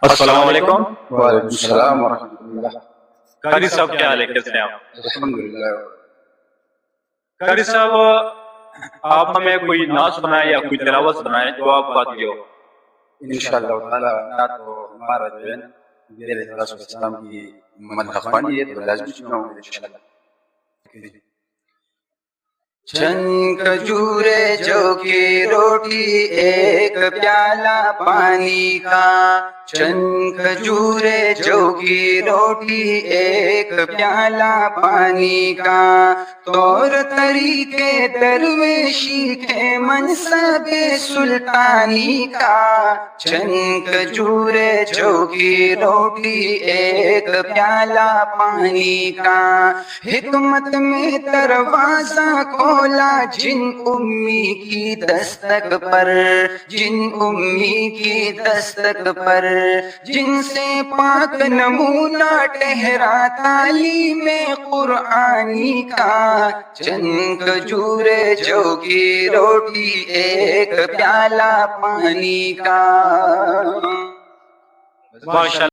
السلام علیکم۔ وعلیکم السلام ورحمۃ اللہ۔ قاری صاحب کیا حال ہے، کیسے ہیں آپ؟ الحمدللہ۔ قاری صاحب آپ ہمیں کوئی نعت سنائے یا کوئی تلاوت سنائے جو آپ بات کی ہو۔ انشاءاللہ تعالی نعت تو ہمارا جو ہے نبی علیہ السلام کی مدحخوانی ہے تو لازمی سناؤں گا انشاءاللہ۔ چند کھجورے جو کی روٹی ایک پیالہ پانی کا، چند کھجورے جو کی روٹی ایک پیالہ پانی کا، طور طریقے درویشی کے منصب سلطانی کا، چند کھجورے جو کی روٹی ایک پیالہ پانی کا، حکمت میں دروازہ کھولا جن امی کی دستک پر، جن امی کی دستک پر، جن سے پاک نمونہ ٹھہرا تعلیم قرآنی کا، چند کھجورے جو کی روٹی ایک پیالہ پانی کا۔ ماشاءاللہ۔